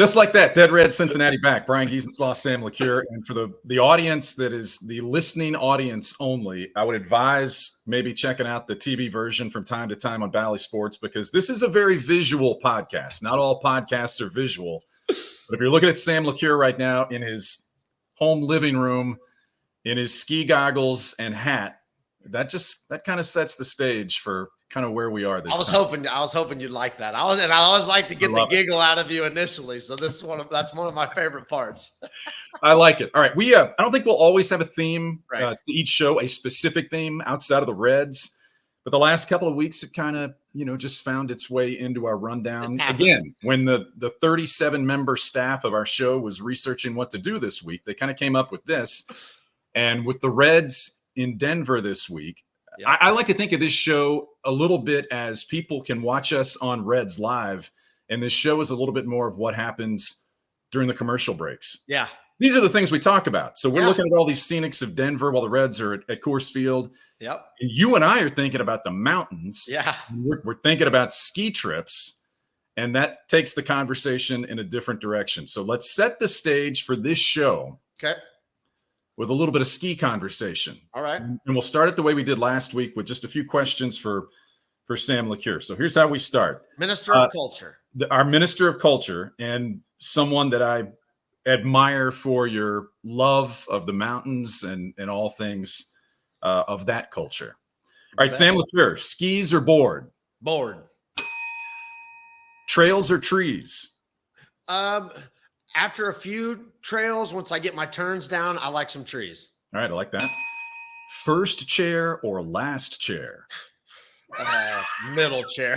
Just like that, Dead Red Cincinnati back. Brian Giesenslaw, Sam LeCure. And for the audience that is the listening audience only, I would advise maybe checking out the TV version from time to time on Bally Sports, because this is a very visual podcast. Not all podcasts are visual. But if you're looking at Sam LeCure right now in his home living room, in his ski goggles and hat, that kind of sets the stage for kind of where we are this time. I was hoping you'd like that. I always like to get the giggle out of you initially. So that's one of my favorite parts. I like it. All right. I don't think we'll always have a theme to each show, a specific theme outside of the Reds. But the last couple of weeks, it kind of, just found its way into our rundown. Again, when the 37-member staff of our show was researching what to do this week, they kind of came up with this. And with the Reds in Denver this week, I like to think of this show a little bit as people can watch us on Reds Live, and this show is a little bit more of what happens during the commercial breaks. Yeah. These are the things we talk about. So we're looking at all these scenics of Denver while the Reds are at Coors Field. Yep. And you and I are thinking about the mountains. Yeah. We're thinking about ski trips, and that takes the conversation in a different direction. So let's set the stage for this show. Okay. With a little bit of ski conversation. All right. And we'll start it the way we did last week with just a few questions for Sam LeCure. So here's how we start. Minister of Culture. Our Minister of Culture, and someone that I admire for your love of the mountains and all things of that culture. All right, Sam LeCure, skis or board? Board. Trails or trees? After a few trails, once I get my turns down, I like some trees. All right, I like that. First chair or last chair? Middle chair.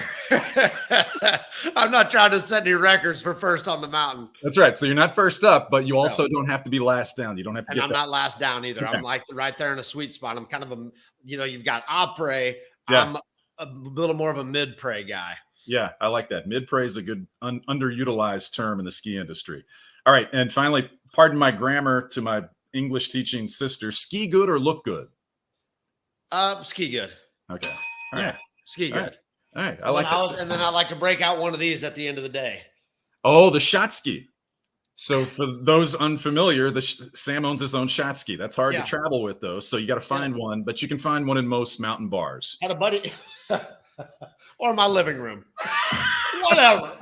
I'm not trying to set any records for first on the mountain. That's right. So you're not first up, but you also don't have to be last down. You don't have to I'm not last down either. Okay. I'm like right there in a sweet spot. I'm kind of you've got apres. Yeah. I'm a little more of a mid-pre guy. Yeah, I like that. Mid-pre is a good underutilized term in the ski industry. All right, and finally, pardon my grammar to my English teaching sister, ski good or look good? Ski good. Okay. All right. Ski good. All right. I like that. And then I like to break out one of these at the end of the day. Oh, the shot ski. So for those unfamiliar, Sam owns his own shot ski. That's hard to travel with those. So you got to find one, but you can find one in most mountain bars. Had a buddy or my living room. Whatever.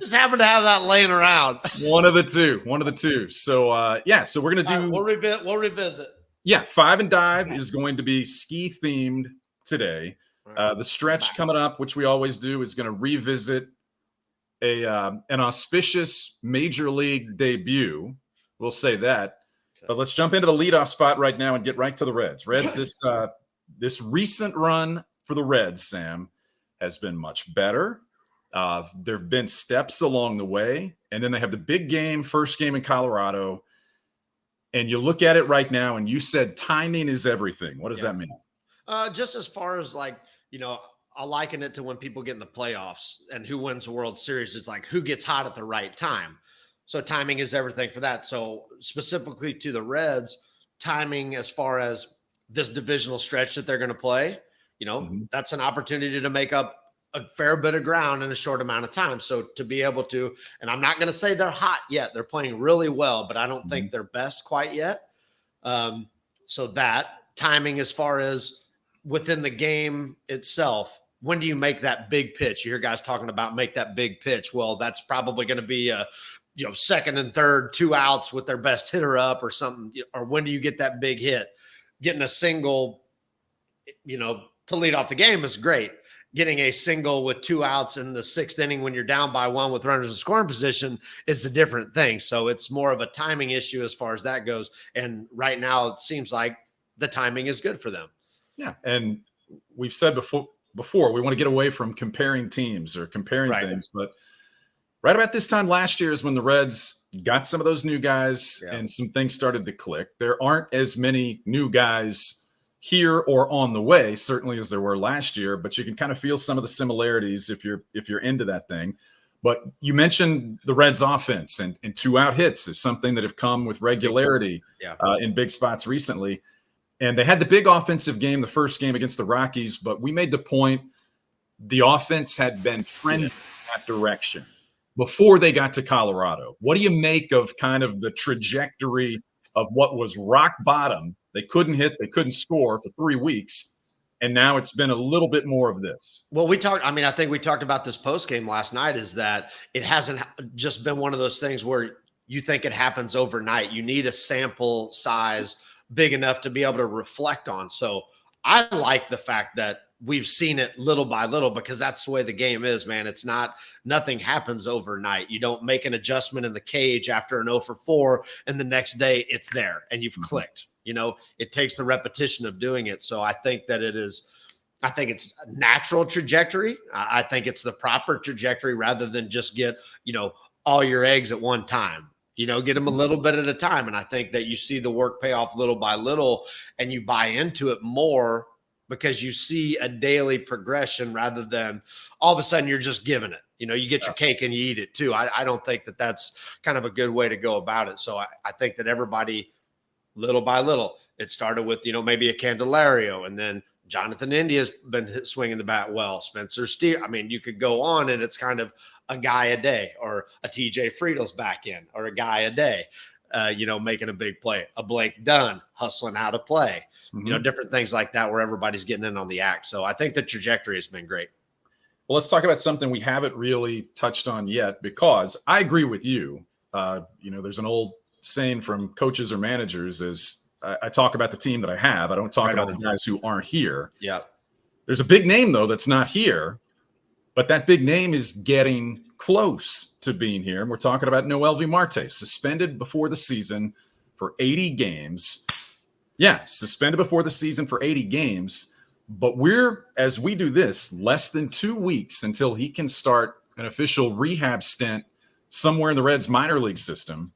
Just happen to have that laying around. One of the two. So so we're gonna do. We'll revisit. Yeah, Five and Dive is going to be ski themed today. The stretch coming up, which we always do, is going to revisit an auspicious major league debut. We'll say that. Okay. But let's jump into the leadoff spot right now and get right to the Reds. Reds, this recent run for the Reds, Sam, has been much better. There have been steps along the way, and then they have the big game, first game in Colorado. And you look at it right now, and you said timing is everything. What does that mean? Just as far as I liken it to when people get in the playoffs and who wins the World Series. It's like who gets hot at the right time. So timing is everything for that. So specifically to the Reds, timing as far as this divisional stretch that they're going to play, that's an opportunity to make up a fair bit of ground in a short amount of time. So to be able to, and I'm not going to say they're hot yet. They're playing really well, but I don't think they're best quite yet. So that timing as far as within the game itself, when do you make that big pitch? You hear guys talking about make that big pitch. Well, that's probably going to be a, second and third, 2 outs with their best hitter up or something. Or when do you get that big hit? Getting a single, to lead off the game is great. Getting a single with 2 outs in the 6th inning when you're down by 1 with runners in scoring position is a different thing. So it's more of a timing issue as far as that goes. And right now it seems like the timing is good for them. Yeah. And we've said before we want to get away from comparing teams or comparing things, but right about this time last year is when the Reds got some of those new guys and some things started to click. There aren't as many new guys here or on the way, certainly as there were last year, but you can kind of feel some of the similarities if you're into that thing. But you mentioned the Reds offense and 2-out hits is something that have come with regularity in big spots recently. And they had the big offensive game, the first game against the Rockies, but we made the point the offense had been trending in that direction. before they got to Colorado. What do you make of kind of the trajectory of what was rock bottom? They couldn't hit, they couldn't score for 3 weeks, and now it's been a little bit more of this. Well, I think we talked about this post game last night, is that it hasn't just been one of those things where you think it happens overnight. You need a sample size big enough to be able to reflect on. So I like the fact that we've seen it little by little, because that's the way the game is, man. It's not, nothing happens overnight. You don't make an adjustment in the cage after an 0 for 4 and the next day it's there and you've clicked. It takes the repetition of doing it. So I think that I think it's a natural trajectory. I think it's the proper trajectory, rather than just get, all your eggs at one time. Get them a little bit at a time. And I think that you see the work pay off little by little, and you buy into it more because you see a daily progression, rather than all of a sudden you're just giving it. You get your cake and you eat it too. I don't think that that's kind of a good way to go about it. So I think that everybody, little by little, it started with, maybe a Candelario, and then Jonathan India's been swinging the bat well. Spencer Steer. I mean, you could go on, and it's kind of a guy a day, or a TJ Friedel's back in, or a guy a day, making a big play. A Blake Dunn hustling out of play. Different things like that, where everybody's getting in on the act. So I think the trajectory has been great. Well, let's talk about something we haven't really touched on yet, because I agree with you. There's an old saying from coaches or managers is, I talk about the team that I have. I don't talk about the guys who aren't here. Yeah. There's a big name, though, that's not here, but that big name is getting close to being here. And we're talking about Noelvi Marte, suspended before the season for 80 games. Yeah, suspended before the season for 80 games. But as we do this, less than 2 weeks until he can start an official rehab stint somewhere in the Reds minor league system.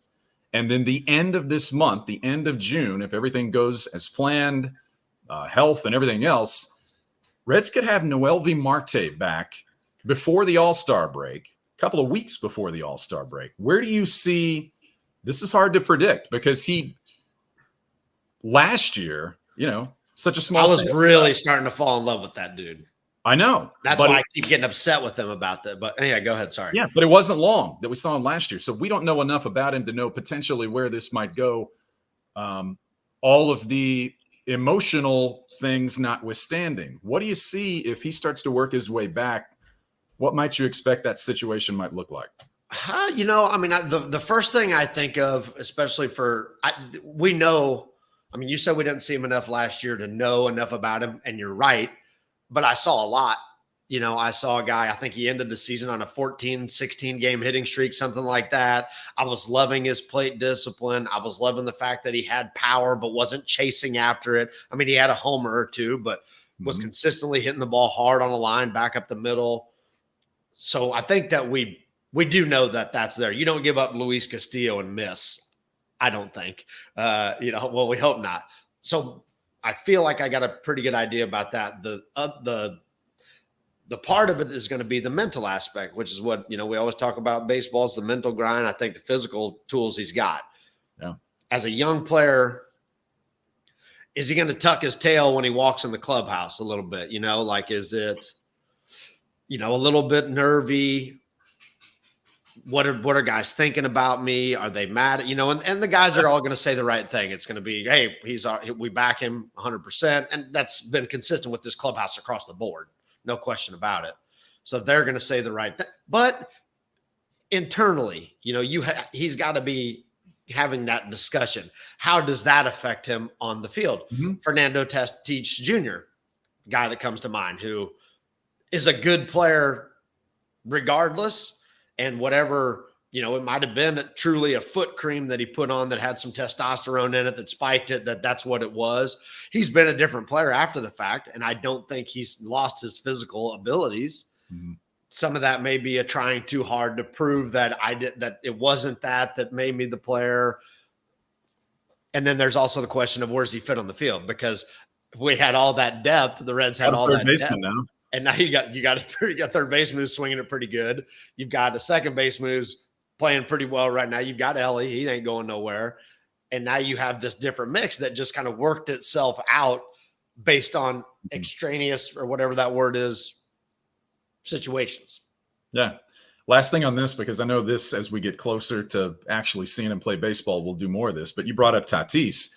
And then the end of this month, the end of June, if everything goes as planned, health and everything else, Reds could have Noelvi Marte back before the All-Star break, a couple of weeks before the All-Star break. Where do you see – this is hard to predict, because last year, such a small – I was really starting to fall in love with that dude. I know. That's why I keep getting upset with him about that. But yeah, go ahead. Sorry. Yeah, but it wasn't long that we saw him last year. So we don't know enough about him to know potentially where this might go. All of the emotional things notwithstanding, what do you see if he starts to work his way back? What might you expect that situation might look like? The first thing I think of, especially we know, you said we didn't see him enough last year to know enough about him, and you're right. But I saw a lot. I saw a guy, I think he ended the season on a 14, 16 game hitting streak, something like that. I was loving his plate discipline. I was loving the fact that he had power, but wasn't chasing after it. He had a homer or two, but was consistently hitting the ball hard on the line, back up the middle. So I think that we do know that that's there. You don't give up Luis Castillo and miss, I don't think. Well, we hope not. So I feel like I got a pretty good idea about that. The part of it is going to be the mental aspect, which is what, we always talk about. Baseball's the mental grind. I think the physical tools he's got. Yeah. As a young player, is he going to tuck his tail when he walks in the clubhouse a little bit? Is it, a little bit nervy? What are guys thinking about me? Are they mad? And the guys are all going to say the right thing. It's going to be, hey, we back him 100%. And that's been consistent with this clubhouse across the board. No question about it. So they're going to say the right thing. But internally, he's got to be having that discussion. How does that affect him on the field? Fernando Tatis Jr., guy that comes to mind, who is a good player regardless. And whatever, it might have been truly a foot cream that he put on that had some testosterone in it that spiked it, that's what it was. He's been a different player after the fact, and I don't think he's lost his physical abilities. Some of that may be a trying too hard to prove that that it wasn't that made me the player. And then there's also the question of where's he fit on the field, because if we had all that depth, the Reds had all that depth. Now. And now you got a third baseman who's swinging it pretty good. You've got a second baseman who's playing pretty well right now. You've got Elly. He ain't going nowhere. And now you have this different mix that just kind of worked itself out based on extraneous, or whatever that word is, situations. Yeah. last thing on this, because I know this, as we get closer to actually seeing him play baseball, we'll do more of this. But you brought up Tatis.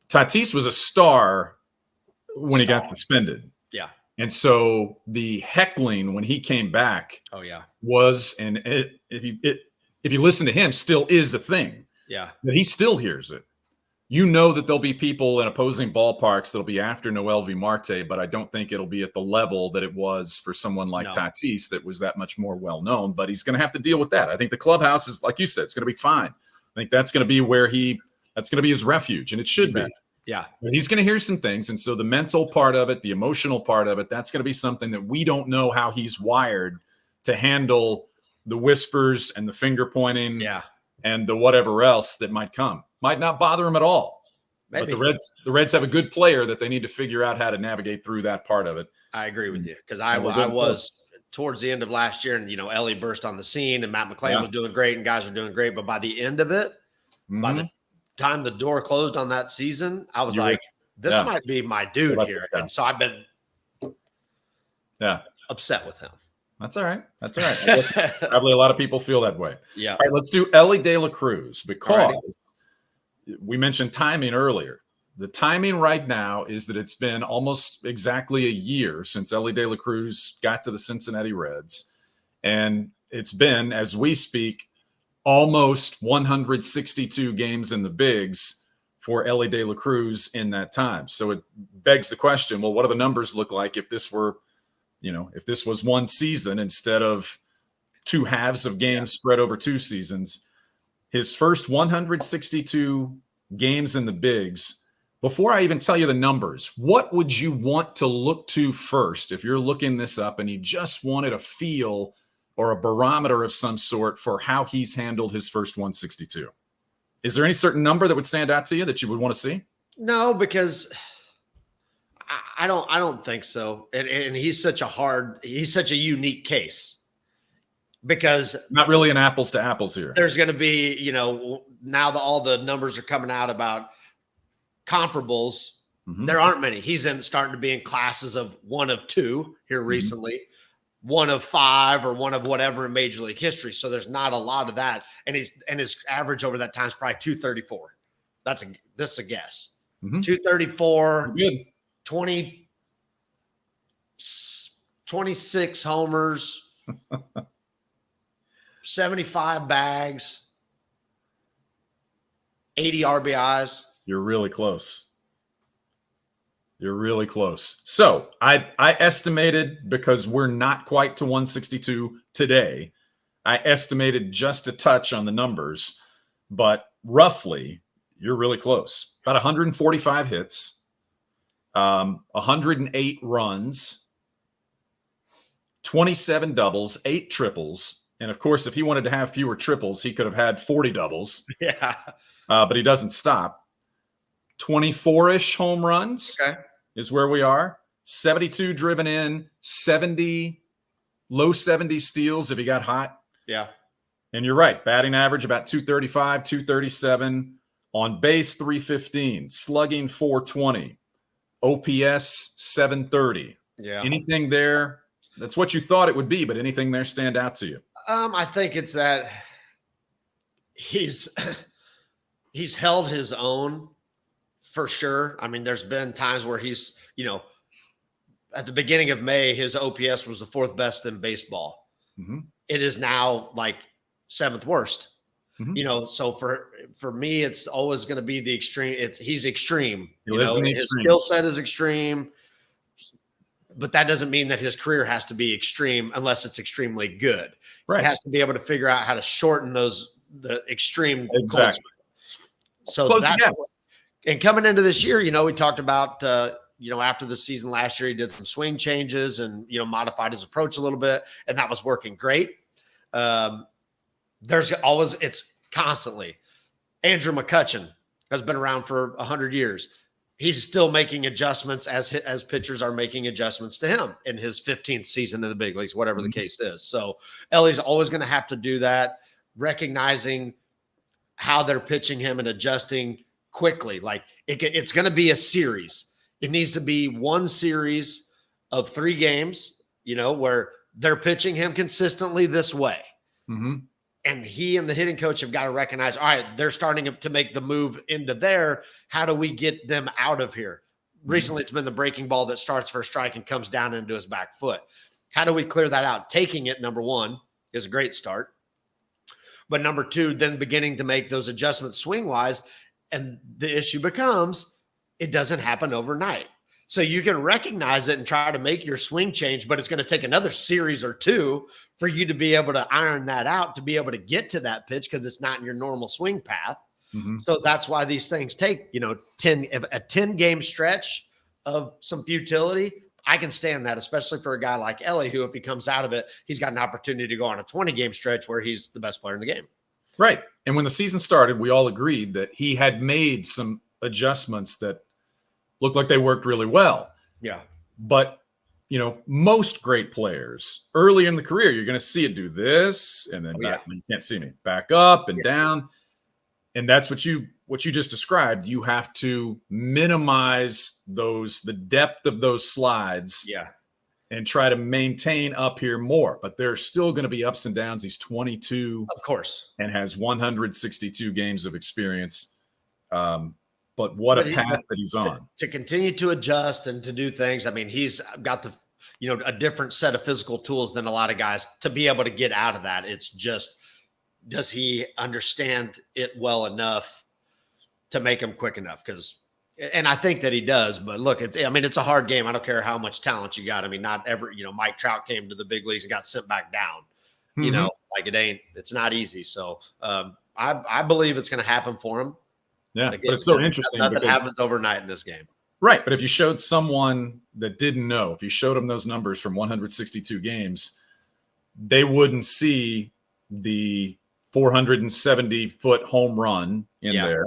Tatis was a star when he got suspended. Yeah. And so the heckling when he came back, was, and if you listen to him, still is a thing. Yeah. But he still hears it. You know that there'll be people in opposing ballparks that'll be after Noelvi Marte, but I don't think it'll be at the level that it was for someone like Tatis that was that much more well-known. But he's going to have to deal with that. I think the clubhouse is, like you said, it's going to be fine. I think that's going to be that's going to be his refuge, and it should be. Yeah. But he's going to hear some things. And so the mental part of it, the emotional part of it, that's going to be something that we don't know how he's wired to handle the whispers and the finger pointing and the whatever else that might come. Might not bother him at all. Maybe. But the Reds have a good player that they need to figure out how to navigate through that part of it. I agree with you, because I was towards the end of last year, and Elly burst on the scene, and Matt McClain was doing great, and guys were doing great. But by the end of it, by the time the door closed on that season, I was this might be my dude here. And so I've been upset with him. That's all right. That's all right. Probably a lot of people feel that way. Yeah. All right, let's do Elly De La Cruz, because we mentioned timing earlier. The timing right now is that it's been almost exactly a year since Elly De La Cruz got to the Cincinnati Reds. And it's been, as we speak, almost 162 games in the bigs for Elly De La Cruz in that time. So it begs the question, well, what do the numbers look like if this were, if this was one season instead of two halves of games spread over two seasons? His first 162 games in the bigs. Before I even tell you the numbers, what would you want to look to first if you're looking this up and you just wanted a feel or a barometer of some sort for how he's handled his first 162? Is there any certain number that would stand out to you that you would want to see? No, because I don't think so. And he's such a unique case, because not really an apples to apples here. There's going to be, now that all the numbers are coming out about comparables, there aren't many. He's starting to be in classes of 1 of 2 here recently, 1 of 5 or 1 of whatever in Major League history. So there's not a lot of that. And his average over that time is probably 234. This is a guess. 234, 26 homers, 75 bags, 80 RBIs. You're really close. You're really close. So I estimated, because we're not quite to 162 today, I estimated just a touch on the numbers, but roughly you're really close. About 145 hits, 108 runs, 27 doubles, 8 triples. And of course, if he wanted to have fewer triples, he could have had 40 doubles. Yeah. But he doesn't stop. 24-ish home runs is where we are. 72 driven in, 70, low 70 steals if he got hot. Yeah. And you're right. Batting average about 235, 237. On base, 315. Slugging, 420. OPS, 730. Yeah. Anything there? That's what you thought it would be, but anything there stand out to you? I think it's that he's held his own for sure. I mean, there's been times where he's, at the beginning of May, his OPS was the 4th best in baseball. It is now like 7th worst. So for me, it's always going to be the extreme. He's extreme. His skill set is extreme, but that doesn't mean that his career has to be extreme unless it's extremely good. Right. He has to be able to figure out how to shorten the extreme. Exactly. So and coming into this year, we talked about, after the season last year, he did some swing changes and, modified his approach a little bit, and that was working great. It's constantly. Andrew McCutchen has been around for 100 years. He's still making adjustments as pitchers are making adjustments to him in his 15th season in the big leagues, whatever the case is. So Elly's always going to have to do that, recognizing how they're pitching him and adjusting quickly. Like it's going to be a series. It needs to be one series of 3 games, where they're pitching him consistently this way. Mm-hmm. And he and the hitting coach have got to recognize, all right, they're starting to make the move into there. How do we get them out of here? Recently, it's been the breaking ball that starts for a strike and comes down into his back foot. How do we clear that out? Taking it, number one, is a great start. But number two, then beginning to make those adjustments swing-wise. And the issue becomes it doesn't happen overnight. So you can recognize it and try to make your swing change, but it's going to take another series or two for you to be able to iron that out, to be able to get to that pitch because it's not in your normal swing path. Mm-hmm. So that's why these things take, a 10-game stretch of some futility. I can stand that, especially for a guy like Elly, who, if he comes out of it, he's got an opportunity to go on a 20-game stretch where he's the best player in the game. Right. And when the season started, we all agreed that he had made some adjustments that looked like they worked really well. Yeah. But, most great players early in the career, you're going to see it do this and then back. You can't see me. Back up and down. And that's what you just described. You have to minimize the depth of those slides. Yeah. And try to maintain up here more. But there's still going to be ups and downs. He's 22. Of course. And has 162 games of experience. But what a path that he's on. To continue to adjust and to do things. I mean, he's got a different set of physical tools than a lot of guys to be able to get out of that. It's just, does he understand it well enough to make him quick enough? And I think that he does, but look, it's a hard game. I don't care how much talent you got. I mean, not ever, Mike Trout came to the big leagues and got sent back down, it's not easy. So I believe it's going to happen for him. Yeah. Again, but it's so interesting. Nothing happens overnight in this game. Right. But if you showed someone that didn't know, if you showed them those numbers from 162 games, they wouldn't see the 470-foot home run in there.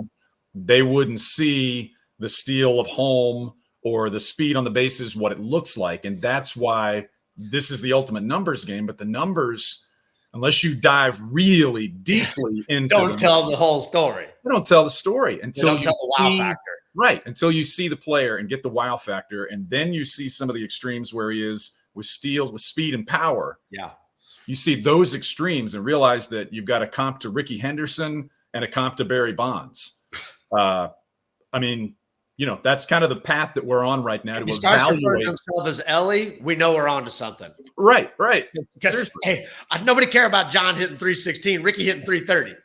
They wouldn't see the steal of home or the speed on the bases, what it looks like. And that's why this is the ultimate numbers game. But the numbers, unless you dive really deeply into don't tell the whole story. They don't tell the story until you tell the wow factor. Right. Until you see the player and get the wow factor. And then you see some of the extremes where he is with steals, with speed and power. Yeah. You see those extremes and realize that you've got a comp to Ricky Henderson and a comp to Barry Bonds. That's kind of the path that we're on right now. If he starts referring to himself as Elly, we know we're on to something. Right. Because, hey, nobody care about John hitting 316, Ricky hitting 330.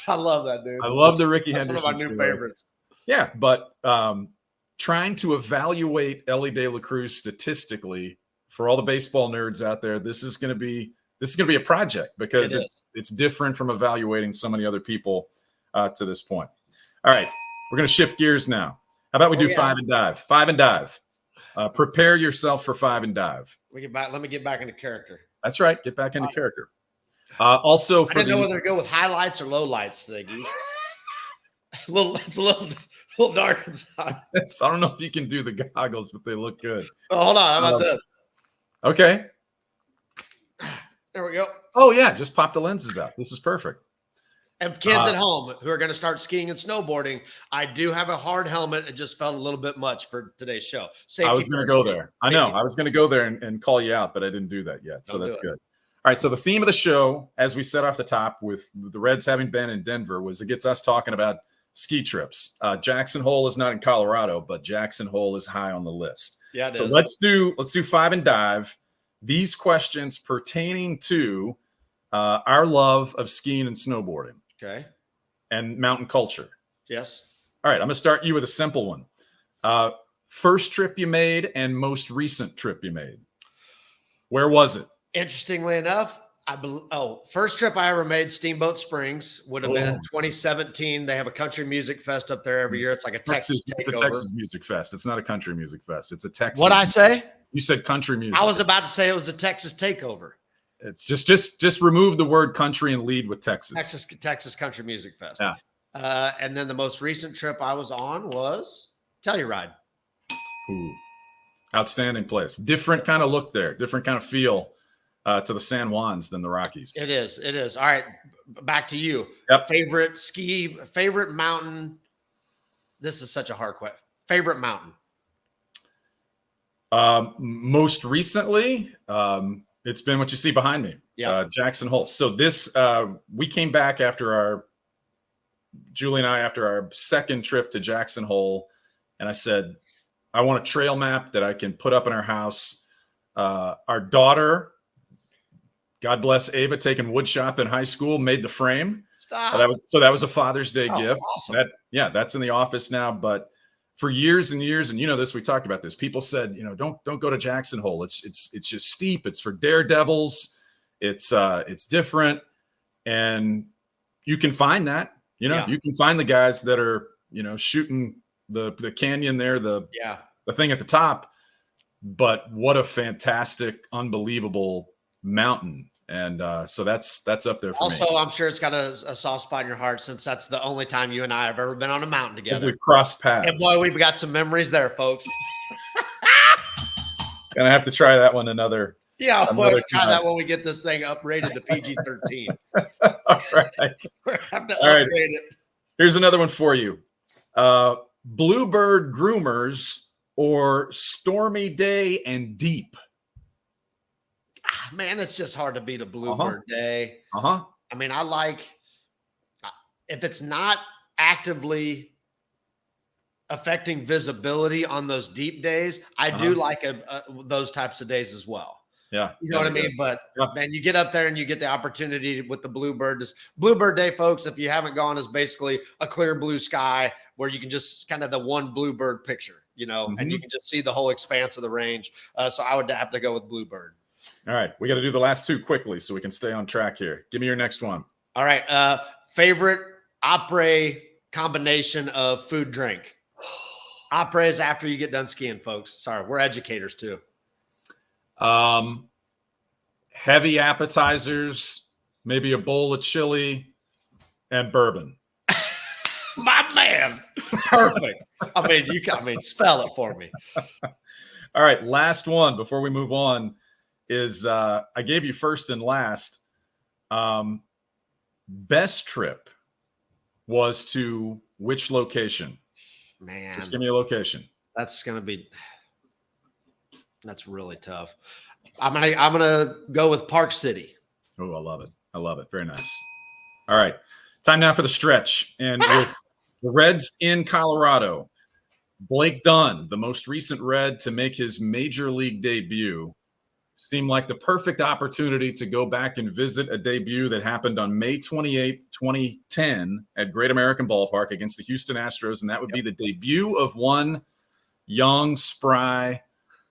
I love that, dude. I love the Ricky Henderson. One of my new favorites. Yeah, but trying to evaluate Elly De La Cruz statistically for all the baseball nerds out there, this is going to be a project because it's different from evaluating so many other people to this point. All right. We're going to shift gears now. How about we do 5 and dive? 5 and dive. Prepare yourself for 5 and dive. Let me get back into character. That's right. Get back into character. Also, I didn't know whether to go with highlights or low lights today, Goose. It's a little dark inside. I don't know if you can do the goggles, but they look good. Oh, hold on. How about this? Okay. There we go. Oh, yeah. Just pop the lenses out. This is perfect. And kids at home who are going to start skiing and snowboarding, I do have a hard helmet. It just felt a little bit much for today's show. I was going to go there. I know. I was going to go there and call you out, but I didn't do that yet. So that's good. All right. So the theme of the show, as we said off the top, with the Reds having been in Denver, was it gets us talking about ski trips. Jackson Hole is not in Colorado, but Jackson Hole is high on the list. Yeah, it so is. let's do 5 and dive. These questions pertaining to our love of skiing and snowboarding. Okay. And mountain culture. Yes. All right. I'm going to start you with a simple one. First trip you made and most recent trip you made. Where was it? Interestingly enough, first trip I ever made, Steamboat Springs, would have been 2017. They have a country music fest up there every year. It's like a Texas takeover. It's a Texas music fest. It's not a country music fest. It's a Texas. What'd I say? You said country music. I was about to say it was a Texas takeover. It's just remove the word country and lead with Texas. Texas Country Music Fest. Yeah. And then the most recent trip I was on was Telluride. Ooh. Outstanding place. Different kind of look there. Different kind of feel to the San Juans than the Rockies. It is. All right. Back to you. Yep. Favorite mountain. This is such a hard question. Favorite mountain. Most recently, it's been what you see behind me, Jackson Hole. So this, we came back after Julie and I, after our second trip to Jackson Hole, and I said, I want a trail map that I can put up in our house. Our daughter, God bless Ava, taking wood shop in high school, made the frame. That was a Father's Day gift. Awesome. That's in the office now. But for years and years, and you know this, we talked about this. People said, don't go to Jackson Hole. It's just steep. It's for daredevils. It's different, and you can find that. You can find the guys that are shooting the canyon there, the thing at the top. But what a fantastic, unbelievable mountain. And so that's up there for me. Also, I'm sure it's got a soft spot in your heart, since that's the only time you and I have ever been on a mountain together. We've crossed paths. And boy, we've got some memories there, folks. Gonna have to try that one another. Yeah, we'll try that when we get this thing uprated to PG-13. All right. We'll have to upgrade it. Here's another one for you. Bluebird groomers or stormy day and deep? Man, it's just hard to beat a bluebird day. I mean, I like, if it's not actively affecting visibility on those deep days, I do like those types of days as well. Yeah. You know what I mean? But man, you get up there and you get the opportunity with the Bluebird. This Bluebird Day, folks, if you haven't gone, is basically a clear blue sky where you can just kind of the one Bluebird picture, and you can just see the whole expanse of the range. So I would have to go with Bluebird. All right. We got to do the last two quickly so we can stay on track here. Give me your next one. All right. Favorite apres combination of food drink? Apres after you get done skiing, folks. Sorry, we're educators too. Heavy appetizers, maybe a bowl of chili, and bourbon. My man, perfect. I mean, spell it for me. All right, last one before we move on is I gave you first and last. Best trip was to which location? Man, just give me a location. That's really tough. I'm gonna go with Park City. Oh, I love it. I love it. Very nice. All right, time now for the stretch. And with the Reds in Colorado, Blake Dunn, the most recent Red to make his major league debut, seemed like the perfect opportunity to go back and visit a debut that happened on May 28th, 2010 at Great American Ballpark against the Houston Astros. And that would be the debut of one young, spry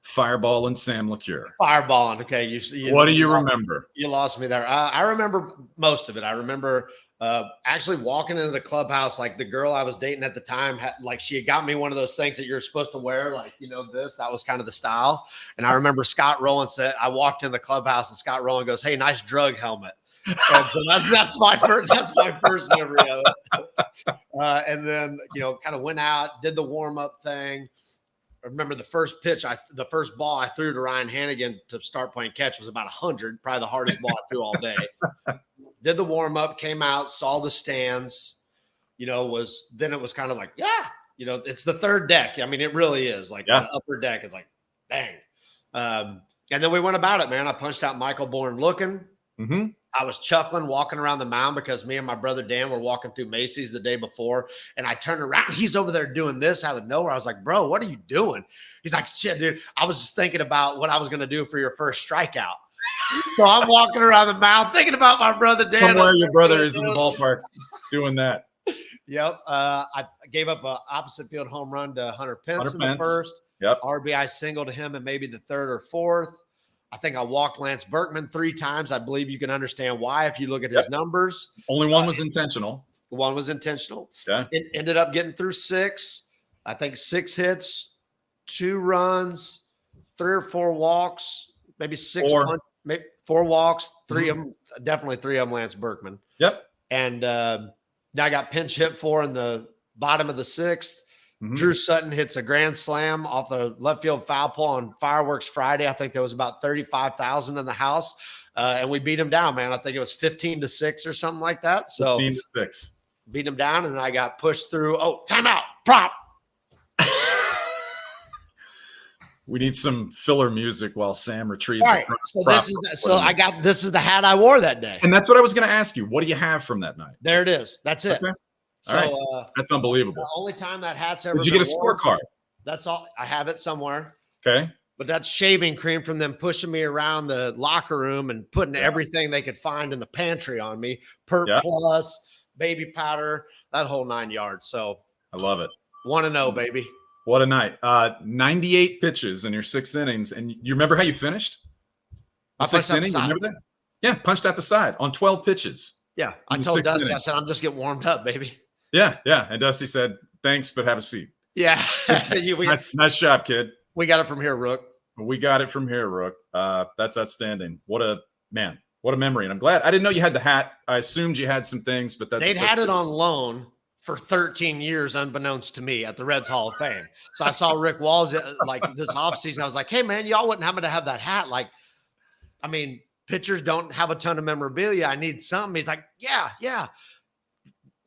Fireball and Sam LeCure. Fireballing. Okay. What do you remember? You lost me there. I remember most of it. I remember actually walking into the clubhouse, like the girl I was dating at the time, she had got me one of those things that you're supposed to wear, that was kind of the style. And I remember Scott Rowland said, I walked in the clubhouse and Scott Rowland goes, "Hey, nice drug helmet." And so that's my first memory of it. And then, kind of went out, did the warm-up thing. I remember the first ball I threw to Ryan Hannigan to start playing catch was about 100, probably the hardest ball I threw all day. Did the warm up, came out, saw the stands, then it was kind of like, it's the third deck. I mean, it really is the upper deck is like, dang. And then we went about it, man. I punched out Michael Bourne looking. Mm-hmm. I was chuckling walking around the mound because me and my brother Dan were walking through Macy's the day before, and I turned around. He's over there doing this out of nowhere. I was like, "Bro, what are you doing?" He's like, "Shit, dude. I was just thinking about what I was going to do for your first strikeout." So I'm walking around the mound thinking about my brother Dan. Somewhere your brother is in the ballpark doing that. Yep. I gave up an opposite field home run to Hunter Pence in the first. Yep. RBI single to him in maybe the third or fourth. I think I walked Lance Berkman 3 times. I believe you can understand why if you look at his numbers. Only one was intentional. One was intentional. Yeah. It ended up getting through 6. I think 6 hits, 2 runs, 3 or 4 walks, maybe 4 walks, 3 of them, definitely 3 of them Lance Berkman. Yep. And I got pinch hit for in the bottom of the 6th. Mm-hmm. Drew Sutton hits a grand slam off the left field foul pole on Fireworks Friday. I think there was about 35,000 in the house, and we beat him down, man. I think it was 15-6 or something like that. So 15-6, beat him down, and I got pushed through. Oh, timeout, prop. We need some filler music while Sam retrieves. Sorry. So this is the hat I wore that day. And that's what I was going to ask you. What do you have from that night? There it is. That's it. Okay. So right. That's unbelievable. The only time that hat's ever. Did you get a scorecard? That's all. I have it somewhere. Okay. But that's shaving cream from them pushing me around the locker room and putting everything they could find in the pantry on me. Perp Plus, baby powder, that whole 9 yards. So I love it. 1-0, baby. What a night. 98 pitches in your 6 innings. And you remember how you finished? The 6th inning? You remember that? Yeah, punched out the side on 12 pitches. Yeah. I told Dusty, I said, I'm just getting warmed up, baby. Yeah, yeah. And Dusty said, thanks, but have a seat. Yeah. nice job, kid. We got it from here, Rook. We got it from here, Rook. That's outstanding. What a memory. And I'm glad. I didn't know you had the hat. I assumed you had some things, but they'd had it on loan for 13 years, unbeknownst to me, at the Reds Hall of Fame. So I saw Rick Walls like this offseason. I was like, hey, man, y'all wouldn't happen to have that hat. Like, I mean, pitchers don't have a ton of memorabilia. I need something. He's like, yeah.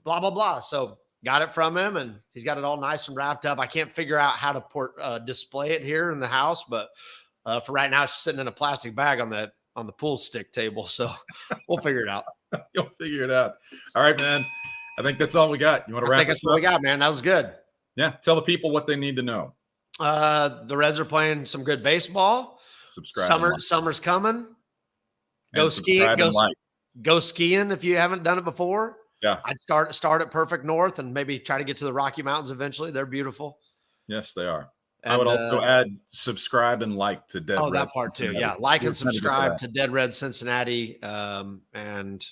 Blah, blah, blah. So got it from him, and he's got it all nice and wrapped up. I can't figure out how to display it here in the house, but for right now, it's sitting in a plastic bag on the pool stick table. So we'll figure it out. You'll figure it out. All right, man. I think that's all we got. You want to wrap? I think that's all we got, man. That was good. Yeah. Tell the people what they need to know. The Reds are playing some good baseball. Subscribe. Summer's coming. Go skiing. Go skiing if you haven't done it before. Yeah. I'd start at Perfect North and maybe try to get to the Rocky Mountains eventually. They're beautiful. Yes, they are. And I would also add subscribe and like to Dead Red. Oh, that part too. Yeah. Like and subscribe to Dead Red Cincinnati. And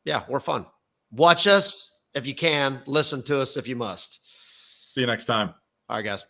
yeah, we're fun. Watch us if you can. Listen to us if you must. See you next time. All right, guys.